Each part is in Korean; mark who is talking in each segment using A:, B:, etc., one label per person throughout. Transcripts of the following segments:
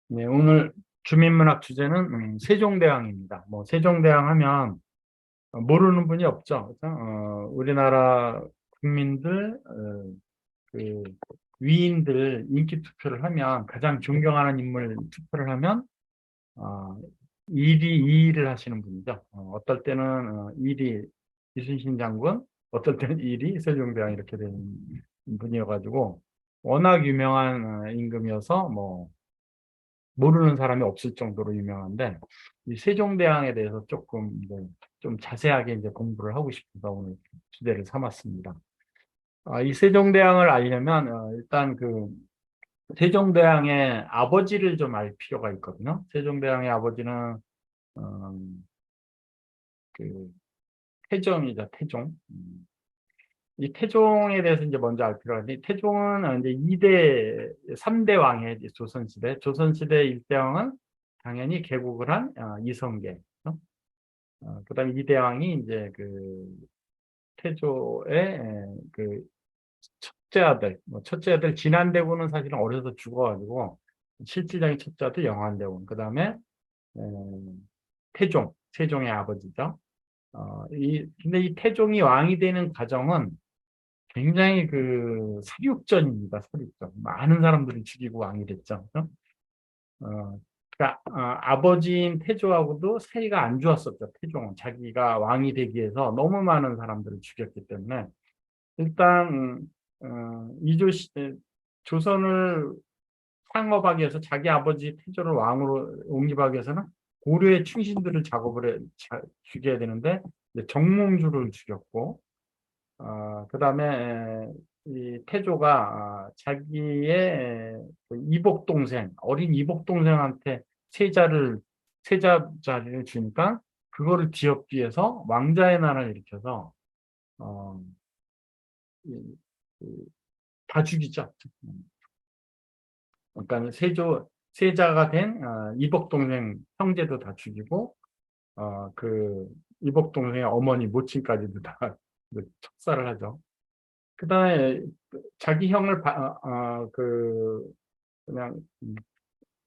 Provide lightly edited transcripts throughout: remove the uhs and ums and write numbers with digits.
A: 네, 오늘 주민문학 주제는 세종대왕입니다. 뭐 세종대왕 하면 모르는 분이 없죠. 그죠? 우리나라 국민들 그 위인들 인기 투표를 하면 가장 존경하는 인물 투표를 하면 어, 2위 하시는 분이죠. 어떨 때는 1위 이순신 장군, 어떨 때는 1위 세종대왕 이렇게 되는 분이어가지고 워낙 유명한 임금이어서 뭐 모르는 사람이 없을 정도로 유명한데 이 세종대왕에 대해서 조금 이제 좀 자세하게 이제 공부를 하고 싶어서 오늘 주제를 삼았습니다. 이 세종대왕을 알려면 일단 그 세종대왕의 아버지를 좀 알 필요가 있거든요. 세종대왕의 아버지는 어, 그 태종이죠, 태종. 이 태종에 대해서 이제 먼저 알 필요가 있는데 태종은 이제 2대, 3대 왕의 조선시대. 조선시대 1대 왕은 당연히 개국을 한 이성계. 그다음에 2대 왕이 이제 그 태조의 그 첫째 아들, 뭐 첫째 아들 진안대군은 사실은 어려서 죽어가지고 실질적인 첫째 아들 영안대군. 그다음에 태종, 세종의 아버지죠. 근데 이 태종이 왕이 되는 과정은 굉장히 그 사륙전입니다. 사륙전. 많은 사람들을 죽이고 왕이 됐죠. 그러니까 아버지인 태조하고도 사이가 안 좋았었죠. 태종은 자기가 왕이 되기 위해서 너무 많은 사람들을 죽였기 때문에 일단 이조 시 조선을 창업하기 위해서 자기 아버지 태조를 왕으로 옹립하기 위해서는 고려의 충신들을 죽여야 되는데 정몽주를 죽였고 그다음에 이 태조가 자기의 그 이복 동생, 어린 이복 동생한테 세자를 세자 자리를 주니까 그거를 뒤엎기 위해서 왕자의 난을 일으켜서 어, 이- 다 죽이죠. 그러니까 세자가 된 이복 동생 형제도 다 죽이고 그 이복 동생의 어머니 모친까지도 다 척살을 하죠. 그다음에 자기 형을 그냥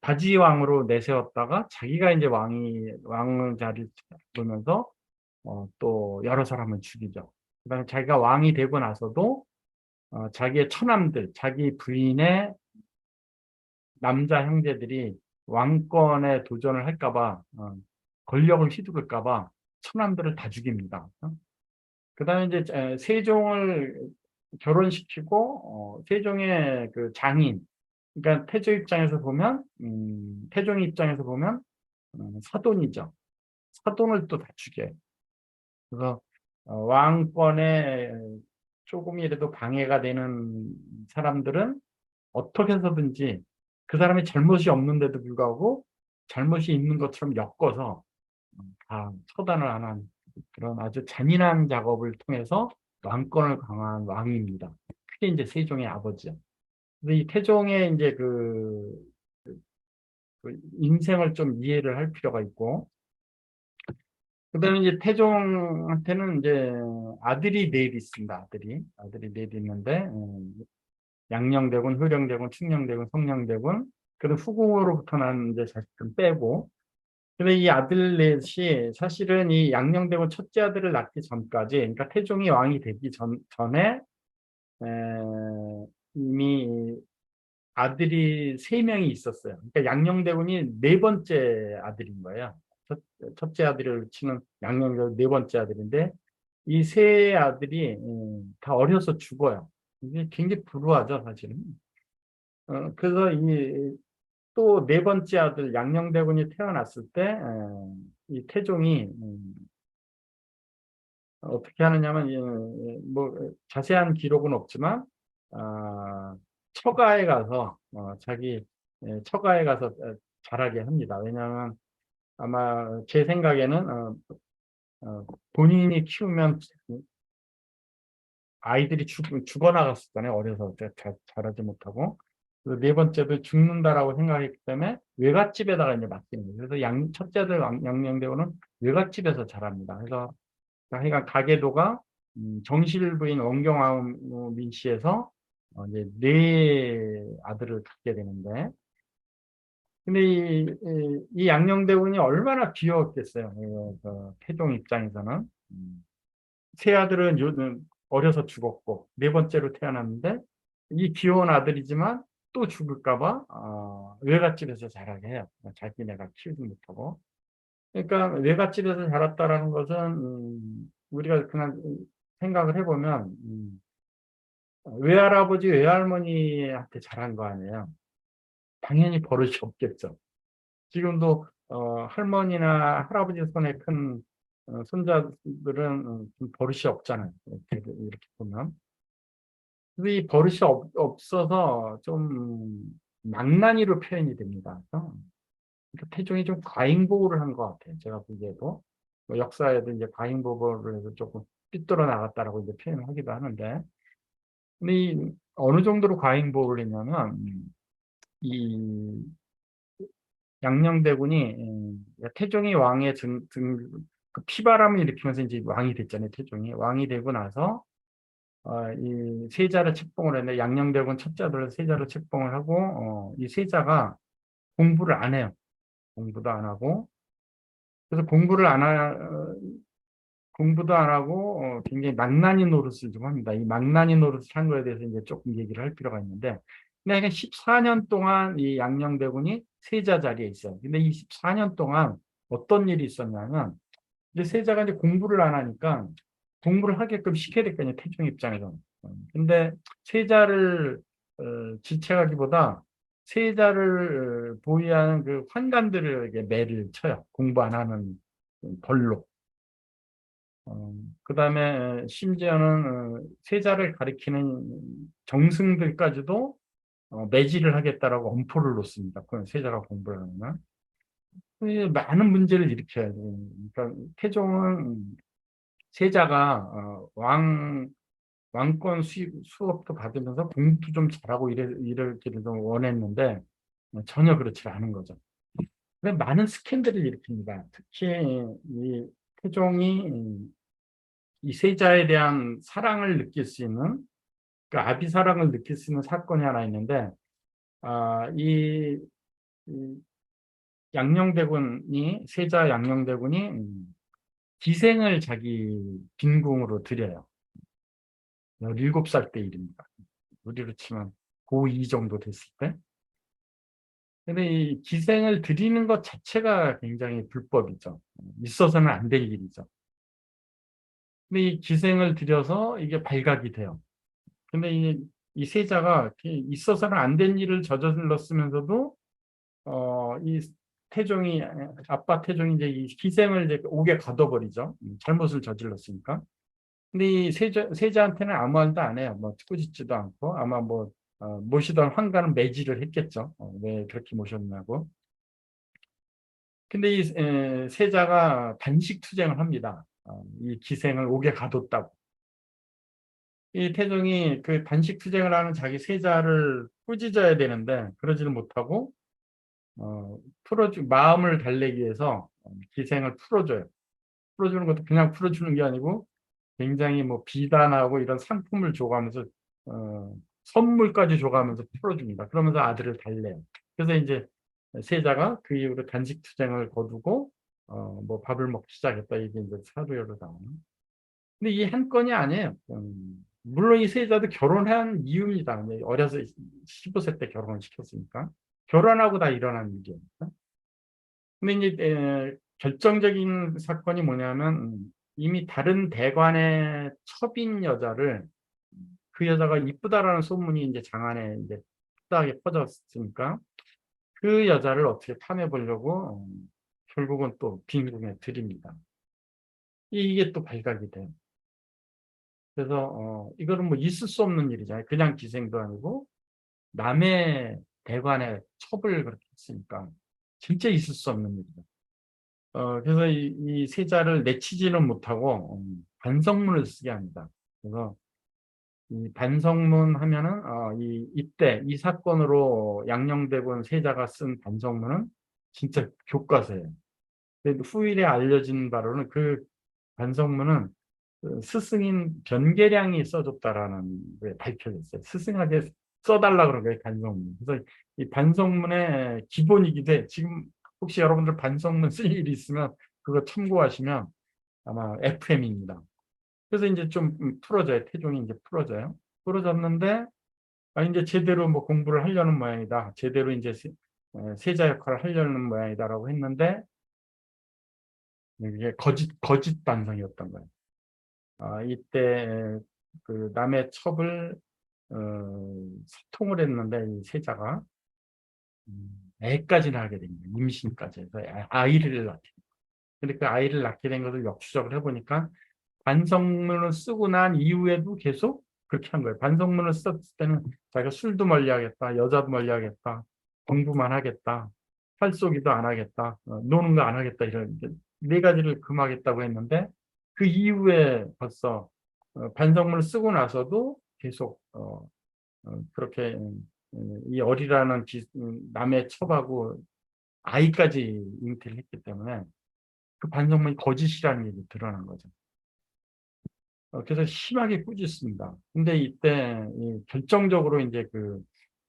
A: 바지왕으로 내세웠다가 자기가 이제 왕 자리를 잡으면서 또 여러 사람을 죽이죠. 그다음에 자기가 왕이 되고 나서도 자기의 처남들, 자기 부인의 남자 형제들이 왕권에 도전을 할까봐 권력을 휘두를까봐 처남들을 다 죽입니다. 그다음에 이제 세종을 결혼시키고 세종의 그 장인, 그러니까 태조 입장에서 보면 태종 입장에서 보면 사돈이죠. 사돈을 또 다 죽여요. 그래서 왕권에 조금이라도 방해가 되는 사람들은 어떻게 해서든지 그 사람이 잘못이 없는데도 불구하고 잘못이 있는 것처럼 엮어서 다 처단을 하는 그런 아주 잔인한 작업을 통해서 왕권을 강화한 왕입니다. 그게 이제 세종의 아버지요. 근데 이 태종의 이제 그 인생을 좀 이해를 할 필요가 있고, 그다음에 이제 태종한테는 이제 아들이 넷 있습니다. 아들이 넷 있는데, 양녕대군, 효령대군, 충녕대군, 성녕대군, 그리고 후궁으로부터 난 이제 자식들 빼고, 근데 이 아들 넷이 사실은 이 양녕대군 첫째 아들을 낳기 전까지, 그러니까 태종이 왕이 되기 전에 이미 아들이 세 명이 있었어요. 그러니까 양녕대군이 네 번째 아들인 거예요. 첫째 아들을 치는 양녕대군 네 번째 아들인데 이 세 아들이 다 어려서 죽어요. 이게 굉장히 불우하죠, 사실은. 그래서 이 또 네 번째 아들 양녕대군이 태어났을 때 이 태종이 어떻게 하느냐면 뭐 자세한 기록은 없지만 아, 처가에 가서 자기 처가에 가서 자라게 합니다. 왜냐하면 아마 제 생각에는 본인이 키우면 아이들이 죽어나갔었잖아요. 어려서 자라지 못하고. 그래서 네 번째도 죽는다라고 생각했기 때문에 외갓집에다가 이제 맡기는 거예요. 그래서 첫째 아들 양녕대원은 외갓집에서 자랍니다. 그래서 하여간 가계도가 정실부인 원경아우 민씨에서 이제 네 아들을 갖게 되는데 근데 이 양녕대군이 얼마나 귀여웠겠어요. 그 태종 입장에서는. 세 아들은 어려서 죽었고 네 번째로 태어났는데 이 귀여운 아들이지만 또 죽을까 봐 외갓집에서 자라게 해요. 자기네가 키우지 못하고. 그러니까 외갓집에서 자랐다라는 것은 우리가 그냥 생각을 해보면 외할아버지 외할머니한테 자란 거 아니에요. 당연히 버릇이 없겠죠. 지금도 할머니나 할아버지 손에 큰 손자들은 좀 버릇이 없잖아요. 이렇게 보면. 근데 이 버릇이 없어서 좀 망나니로 표현이 됩니다. 그러니까 태종이 좀 과잉보호를 한 것 같아요. 제가 보기에도. 뭐 역사에도 이제 과잉보호를 해서 조금 삐뚤어 나갔다라고 이제 표현을 하기도 하는데. 근데 어느 정도로 과잉보호를 했냐면, 이 양녕대군이, 태종이 왕의 그 피바람을 일으키면서 이제 왕이 됐잖아요. 태종이. 왕이 되고 나서, 이 세자를 책봉을 했는데, 양녕대군 첫째 아들 세자를 책봉을 하고, 이 세자가 공부를 안 해요. 공부도 안 하고. 그래서 공부도 안 하고 굉장히 망나니 노릇을 좀 합니다. 이 망나니 노릇을 한 거에 대해서 이제 조금 얘기를 할 필요가 있는데, 근데 14년 동안 이 양녕대군이 세자 자리에 있어요. 근데 이 14년 동안 어떤 일이 있었냐면, 이제 세자가 이제 공부를 안 하니까 공부를 하게끔 시켜야 될거아요 태종 입장에서는. 근데 세자를 지체하기보다 세자를 보위하는 그 환관들에게 매를 쳐요. 공부 안 하는 벌로. 그다음에 심지어는 세자를 가리키는 정승들까지도 매질을 하겠다라고 엄포를 놓습니다. 그 세자가 공부를 하면. 많은 문제를 일으켜야 돼요. 그러니까 태종은 세자가 왕권 수업도 받으면서 공부도 좀 잘하고 이렇게를 좀 원했는데 전혀 그렇지 않은 거죠. 근데 많은 스캔들을 일으킵니다. 특히 이 태종이 이 세자에 대한 사랑을 느낄 수 있는, 그 아비 사랑을 느낄 수 있는 사건이 하나 있는데, 이 양녕대군이, 세자 양녕대군이 기생을 자기 빈궁으로 들여요. 17살 때 일입니다. 우리로 치면 고2 정도 됐을 때. 근데 이 기생을 드리는 것 자체가 굉장히 불법이죠. 있어서는 안 될 일이죠. 근데 이 기생을 들여서 이게 발각이 돼요. 근데 이 세자가 있어서는 안 된 일을 저질렀으면서도 이 태종이 아빠 태종이 이제 이 기생을 이제 옥에 가둬버리죠. 잘못을 저질렀으니까. 근데 이 세자한테는 아무 말도 안 해요. 뭐 꾸짖지도 않고 아마 뭐 모시던 환관은 매질을 했겠죠. 왜 그렇게 모셨냐고. 근데 이 세자가 단식 투쟁을 합니다. 이 기생을 옥에 가뒀다고. 이 태종이 그 단식 투쟁을 하는 자기 세자를 꾸짖어야 되는데 그러지를 못하고 마음을 달래기 위해서 기생을 풀어줘요. 풀어주는 것도 그냥 풀어주는 게 아니고 굉장히 뭐 비단하고 이런 상품을 줘가면서 선물까지 줘가면서 풀어줍니다. 그러면서 아들을 달래요. 그래서 이제 세자가 그 이후로 단식 투쟁을 거두고 뭐 밥을 먹기 시작했다. 이게 이제 사도열로 나오는. 근데 이 한 건이 아니에요. 물론 이 세자도 결혼한 이유입니다. 어려서 15세 때 결혼을 시켰으니까. 결혼하고 다 일어난 일이에요. 근데 이제 결정적인 사건이 뭐냐면 이미 다른 대관의 첩인 여자를 그 여자가 이쁘다라는 소문이 이제 장안에 이제 크다하게 퍼졌으니까 그 여자를 어떻게 탐해 보려고 결국은 또 빈궁에 들입니다. 이게 또 발각이 돼요. 그래서 이거는 뭐 있을 수 없는 일이잖아요. 그냥 기생도 아니고 남의 대관에 첩을 그렇게 했으니까 진짜 있을 수 없는 일이죠. 그래서 이 세자를 내치지는 못하고 반성문을 쓰게 합니다. 그래서 이 반성문 하면은 이때 이 사건으로 양녕대군 세자가 쓴 반성문은 진짜 교과서예요. 근데 후일에 알려진 바로는 그 반성문은 그 스승인 변계량이 써줬다라는 게 밝혀졌어요. 스승에게 써달라 그런 거예요, 반성문. 그래서 이 반성문의 기본이기도 해. 지금 혹시 여러분들 반성문 쓸 일이 있으면 그거 참고하시면 아마 FM입니다. 그래서 이제 좀 풀어져요. 태종이 이제 풀어져요. 풀어졌는데, 이제 제대로 뭐 공부를 하려는 모양이다. 제대로 이제 세자 역할을 하려는 모양이다라고 했는데, 이게 거짓 반성이었던 거예요. 이때 그 남의 첩을 소통을 했는데 이 세자가 애까지 낳게 됩니다. 임신까지 해서 아이를 낳게 됩니다. 근데 그 아이를 낳게 된 것을 역추적을 해보니까 반성문을 쓰고 난 이후에도 계속 그렇게 한 거예요. 반성문을 썼을 때는 자기가 술도 멀리하겠다, 여자도 멀리하겠다, 공부만 하겠다, 활쏘기도 안 하겠다, 노는 거 안 하겠다, 이런 네 가지를 금하겠다고 했는데 그 이후에 벌써 반성문을 쓰고 나서도 계속 그렇게 이 어리라는 남의 첩하고 아이까지 잉태를 했기 때문에 그 반성문이 거짓이라는 게 드러난 거죠. 그래서 심하게 꾸짖습니다. 근데 이때 결정적으로 이제 그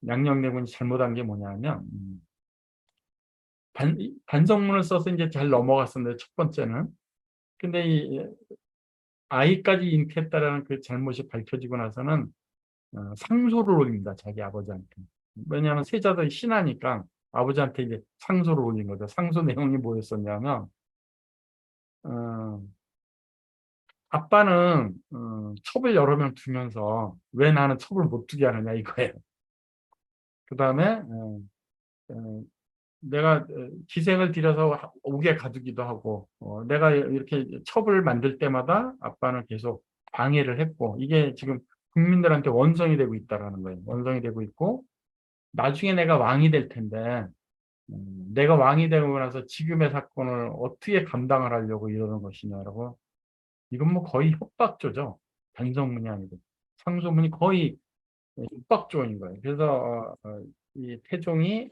A: 양녕대군이 잘못한 게 뭐냐면 반성문을 써서 이제 잘 넘어갔었는데 첫 번째는 근데 이 아이까지 잉태했다라는 그 잘못이 밝혀지고 나서는 상소를 올립니다. 자기 아버지한테. 왜냐하면 세자들이 신하니까 아버지한테 이제 상소를 올린 거죠. 상소 내용이 뭐였었냐면 어, 아빠는 첩을 여러 명 두면서 왜 나는 첩을 못 두게 하느냐 이거예요. 그 다음에 내가 기생을 들여서 옥에 가두기도 하고 내가 이렇게 첩을 만들 때마다 아빠는 계속 방해를 했고 이게 지금 국민들한테 원성이 되고 있다라는 거예요. 원성이 되고 있고 나중에 내가 왕이 될 텐데 내가 왕이 되고 나서 지금의 사건을 어떻게 감당을 하려고 이러는 것이냐라고 이건 뭐 거의 협박조죠. 반성문이 아니고 상소문이 거의 협박조인 거예요. 그래서 이 태종이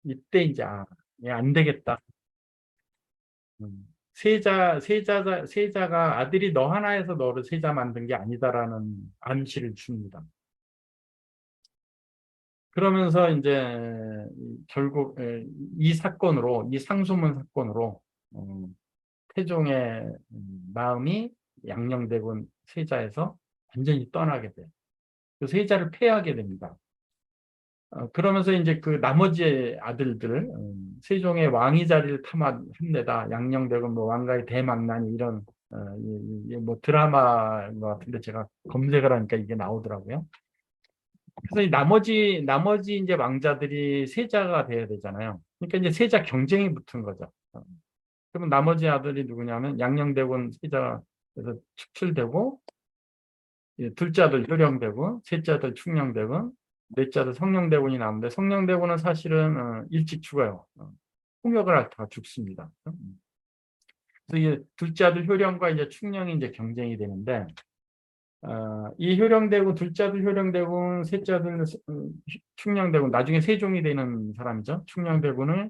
A: 이때 이제 안 되겠다. 세자가 아들이 너 하나에서 너를 세자 만든 게 아니다라는 암시를 줍니다. 그러면서 이제 결국 이 사건으로 이 상소문 사건으로 태종의 마음이 양녕대군 세자에서 완전히 떠나게 돼요. 그 세자를 폐하게 됩니다. 그러면서 이제 그 나머지 아들들 세종의 왕위 자리를 탐합니다. 양녕대군 뭐 왕가의 대망난이 이런 뭐 드라마인 것 같은데 제가 검색을 하니까 이게 나오더라고요. 그래서 이 나머지 이제 왕자들이 세자가 돼야 되잖아요. 그러니까 이제 세자 경쟁이 붙은 거죠. 그러면 나머지 아들이 누구냐면 양녕대군 세자에서 축출되고 둘째 아들 효령대군, 셋째 아들 충녕대군, 넷째 아들 성녕대군이 나오는데 성녕대군은 사실은 일찍 죽어요. 폭력을 앓다가 죽습니다. 그래서 이 둘째 아들 효령과 이제 충녕이 이제 경쟁이 되는데 이 효령대군, 둘째 아들 효령대군, 셋째 아들 충녕대군, 나중에 세종이 되는 사람이죠. 충녕대군을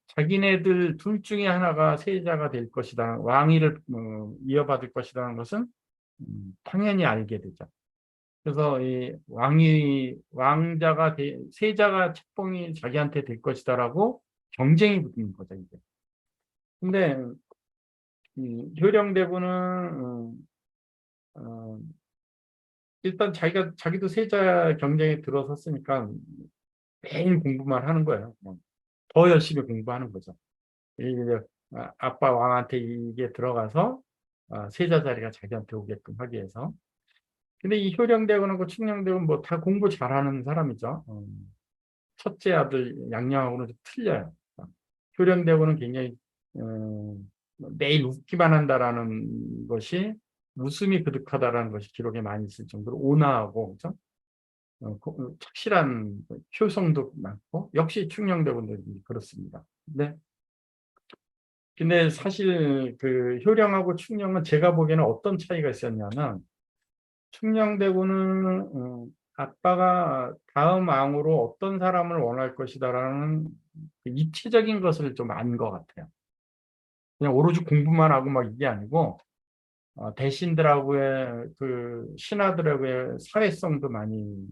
A: 자기네들 둘 중에 하나가 세자가 될 것이다, 왕위를 이어받을 것이라는 것은 당연히 알게 되죠. 그래서 이 세자가 책봉이 자기한테 될 것이다라고 경쟁이 붙는 거죠, 이제. 근데 효령대군은 어, 일단 자기도 세자 경쟁에 들어섰으니까 매일 공부만 하는 거예요. 더 열심히 공부하는 거죠. 이제 아빠 왕한테 이게 들어가서 세자 자리가 자기한테 오게끔 하기 위해서. 근데 이 효령대군하고 충녕대군 뭐 다 공부 잘하는 사람이죠. 첫째 아들 양녕하고는 좀 틀려요. 효령대군은 굉장히 매일 웃기만 한다라는 것이 웃음이 그득하다라는 것이 기록에 많이 있을 정도로 온화하고 그죠? 착실한 효성도 많고 역시 충녕대군도 그렇습니다. 근데 사실 그 효령하고 충녕은 제가 보기에는 어떤 차이가 있었냐면 충녕대군은 아빠가 다음 왕으로 어떤 사람을 원할 것이다라는 그 입체적인 것을 좀 안 것 같아요. 그냥 오로지 공부만 하고 막 이게 아니고 대신들하고의 그 신하들하고의 사회성도 많이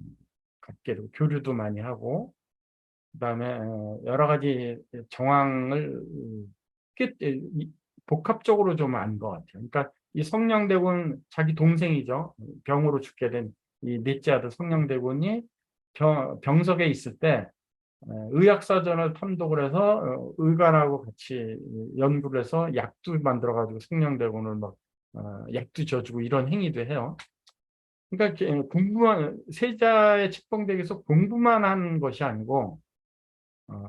A: 갖게 되고 교류도 많이 하고 그다음에 여러 가지 정황을 꽤 복합적으로 좀 안 것 같아요. 그러니까 이 성령대군 자기 동생이죠. 병으로 죽게 된 이 넷째 아들 성령대군이 병석에 있을 때 의학사전을 탐독을 해서 의관하고 같이 연구를 해서 약도 만들어가지고 성령대군을 막 약도 져주고 이런 행위도 해요. 그러니까 공부만 세자의 책봉되기에서 공부만 한 것이 아니고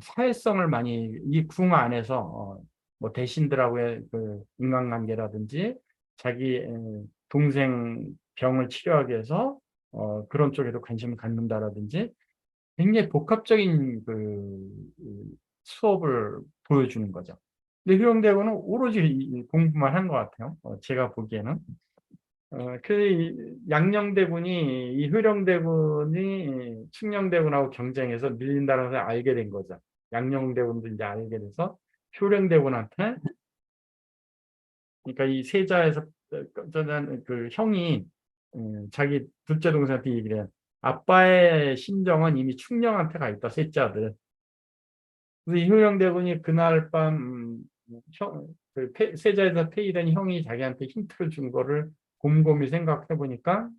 A: 사회성을 많이 이 궁 안에서 뭐 대신들하고의 그 인간관계라든지 자기 동생 병을 치료하기 위해서 그런 쪽에도 관심을 갖는다라든지 굉장히 복합적인 그 수업을 보여주는 거죠. 근데 효령대군은 오로지 공부만 한 것 같아요. 제가 보기에는. 그 양녕대군이 이 효령대군이 충녕대군하고 경쟁해서 밀린다는 것을 알게 된 거죠. 양녕대군도 이제 알게 돼서 효령대군한테 그러니까 이 세자에서 저는 그 형이 자기 둘째 동생한테 얘기를 해요. 아빠의 심정은 이미 충녕한테 가 있다. 셋째 아들. 그래서 이 효령대군이 그날 밤 세자에서 폐위된 형이 자기한테 힌트를 준 거를 곰곰이 생각해 보니까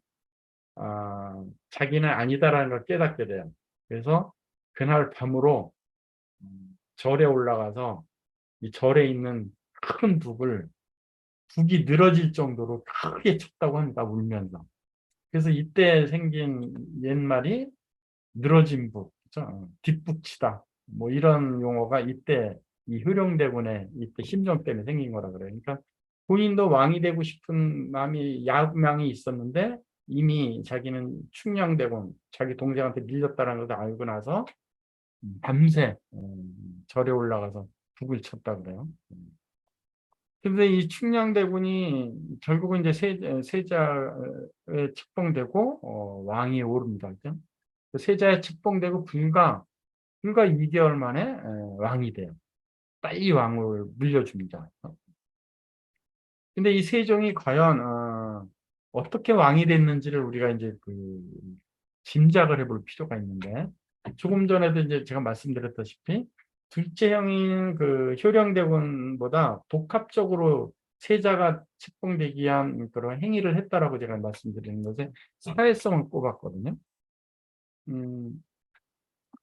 A: 자기는 아니다라는 걸 깨닫게 돼요. 그래서 그날 밤으로 절에 올라가서 이 절에 있는 큰 북이 늘어질 정도로 크게 쳤다고 합니다. 울면서. 그래서 이때 생긴 옛말이 늘어진 북, 그죠? 뒷북치다. 뭐 이런 용어가 이때 이 효령대군의 이때 심정 때문에 생긴 거라 그래요. 그러니까 본인도 왕이 되고 싶은 마음이 야망이 있었는데 이미 자기는 충녕대군, 자기 동생한테 밀렸다는 것을 알고 나서 밤새 절에 올라가서 북을 쳤다 그래요. 근데 이 충녕대군이 결국은 이제 세자에 책봉되고 왕이 오릅니다. 그죠? 세자에 책봉되고 불과 2개월 만에 왕이 돼요. 빨리 왕을 물려줍니다. 근데 이 세종이 과연 어떻게 왕이 됐는지를 우리가 이제 그 짐작을 해볼 필요가 있는데 조금 전에도 이제 제가 말씀드렸다시피 둘째 형인 그 효령대군보다 복합적으로 세자가 책봉되기 위한 그런 행위를 했다라고 제가 말씀드리는 것에 사회성을 꼽았거든요. 음,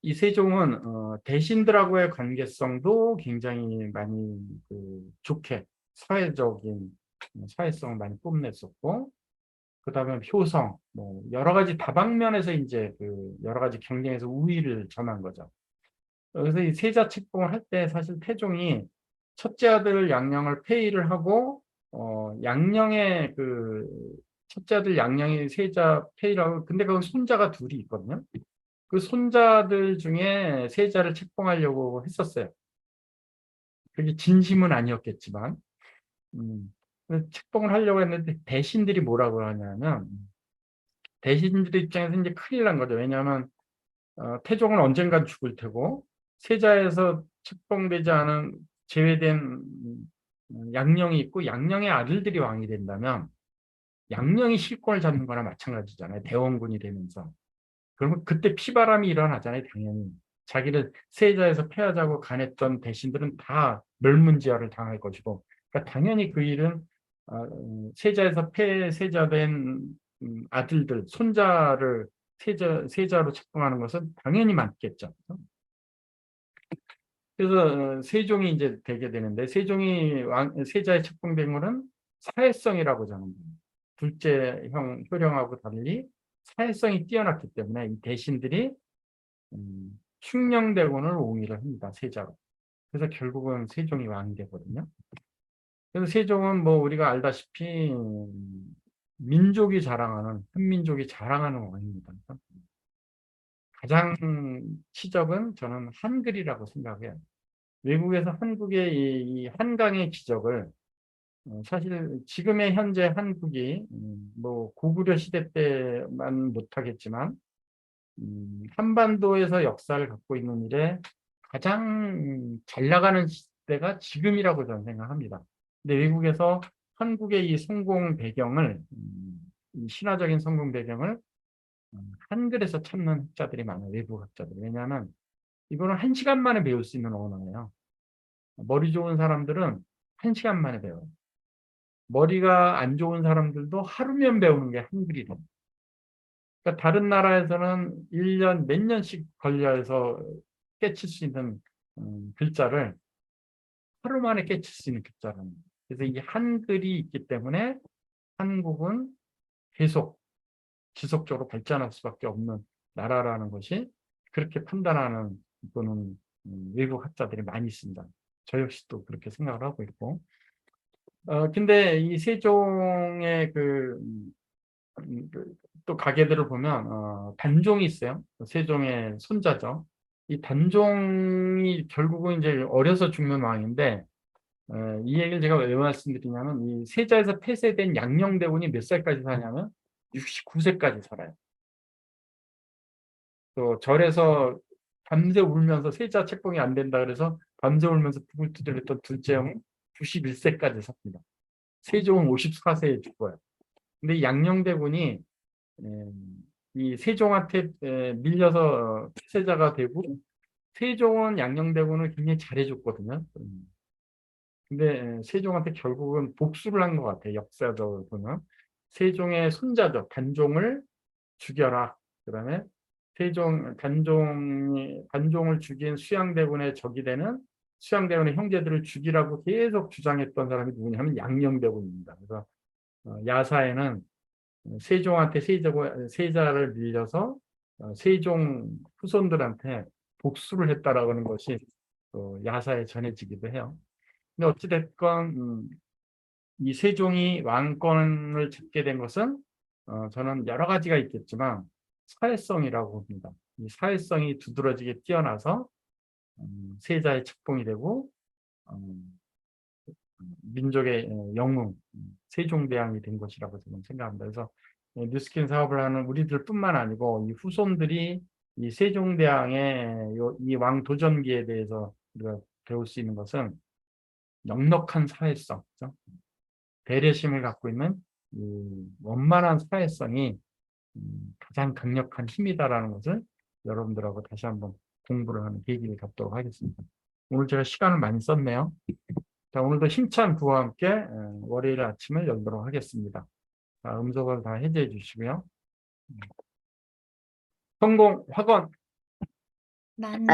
A: 이 세종은 대신들하고의 관계성도 굉장히 많이 좋게 사회적인 사회성을 많이 뽐냈었고, 그다음에 효성, 뭐 여러 가지 다방면에서 이제 그 여러 가지 경쟁에서 우위를 점한 거죠. 그래서 이 세자 책봉을 할 때 사실 태종이 첫째 아들 양령을 폐위를 하고 양령의 그 첫째 아들 양령이 세자 폐위를 하고 근데 그 손자가 둘이 있거든요. 그 손자들 중에 세자를 책봉하려고 했었어요. 그게 진심은 아니었겠지만, 책봉을 하려고 했는데 대신들이 뭐라고 하냐면, 대신들 입장에서 이제 큰일 난 거죠. 왜냐하면 태종은 언젠간 죽을 테고 세자에서 책봉되지 않은 제외된 양령이 있고 양령의 아들들이 왕이 된다면 양령이 실권을 잡는 거나 마찬가지잖아요. 대원군이 되면서. 그러면 그때 피바람이 일어나잖아요, 당연히. 자기를 세자에서 폐하자고 간했던 대신들은 다 멸문지화를 당할 것이고, 그러니까 당연히 그 일은 세자에서 폐세자된 아들들, 손자를 세자로 책봉하는 것은 당연히 맞겠죠. 그래서 세종이 이제 되게 되는데 세종이 세자에 책봉된 것은 사회성이라고 저는 둘째 형 효령하고 달리 사회성이 뛰어났기 때문에 이 대신들이 충녕대군을 옹위를 합니다. 세자로. 그래서 결국은 세종이 왕이 되거든요. 그래서 세종은 뭐 우리가 알다시피 민족이 자랑하는 한민족이 자랑하는 왕입니다. 가장 치적은 저는 한글이라고 생각해요. 외국에서 한국의 이 한강의 기적을 사실 지금의 현재 한국이 뭐 고구려 시대 때만 못하겠지만 한반도에서 역사를 갖고 있는 일에 가장 잘 나가는 시대가 지금이라고 저는 생각합니다. 근데 외국에서 한국의 이 성공 배경을 이 신화적인 성공 배경을 한글에서 찾는 학자들이 많아요. 외국 학자들. 왜냐하면 이거는 1시간 만에 배울 수 있는 언어예요. 머리 좋은 사람들은 1시간 만에 배워요. 머리가 안 좋은 사람들도 하루면 배우는 게 한글이래요. 그러니까 다른 나라에서는 1년 몇 년씩 걸려서 깨칠 수 있는 글자를 하루 만에 깨칠 수 있는 글자라는 거예요. 그래서 이 한글이 있기 때문에 한국은 계속 지속적으로 발전할 수밖에 없는 나라라는 것이 그렇게 판단하는 또는 외국 학자들이 많이 있습니다. 저 역시도 그렇게 생각을 하고 있고. 근데 이 세종의 또 가게들을 보면 단종이 있어요. 세종의 손자죠. 이 단종이 결국은 이제 어려서 죽는 왕인데 이 얘기를 제가 왜 말씀드리냐면 이 세자에서 폐쇄된 양녕대군이 몇 살까지 사냐면 69세까지 살아요. 또 절에서 밤새 울면서 세자 책봉이 안 된다 그래서 밤새 울면서 북을 두드렸던 둘째 형은 91세까지 삽니다. 세종은 54세에 죽어요. 근데 이 양녕대군이 이 세종한테 밀려서 폐세자가 되고 세종은 양녕대군을 굉장히 잘해줬거든요. 근데 세종한테 결국은 복수를 한 것 같아요. 역사적으로 보면. 세종의 손자죠. 단종을 죽여라. 그다음에 단종을 죽인 수양대군의 적이 되는 수양대군의 형제들을 죽이라고 계속 주장했던 사람이 누구냐면 양녕대군입니다. 그래서 야사에는 세종한테 세자를 밀려서 세종 후손들한테 복수를 했다라고 하는 것이 야사에 전해지기도 해요. 근데 어찌됐건 이 세종이 왕권을 잡게 된 것은 저는 여러 가지가 있겠지만 사회성이라고 봅니다. 이 사회성이 두드러지게 뛰어나서 세자의 책봉이 되고 민족의 영웅 세종대왕이 된 것이라고 저는 생각합니다. 그래서 뉴스킨 사업을 하는 우리들뿐만 아니고 이 후손들이 이 세종대왕의 이 왕도전기에 대해서 우리가 배울 수 있는 것은 넉넉한 사회성, 그렇죠? 배려심을 갖고 있는 이 원만한 사회성이 가장 강력한 힘이다라는 것을 여러분들하고 다시 한번 공부를 하는 계기를 갖도록 하겠습니다. 오늘 제가 시간을 많이 썼네요. 자, 오늘도 힘찬 구와 함께 월요일 아침을 열도록 하겠습니다. 자, 음성을 다 해제해 주시고요. 성공, 확언.
B: 나는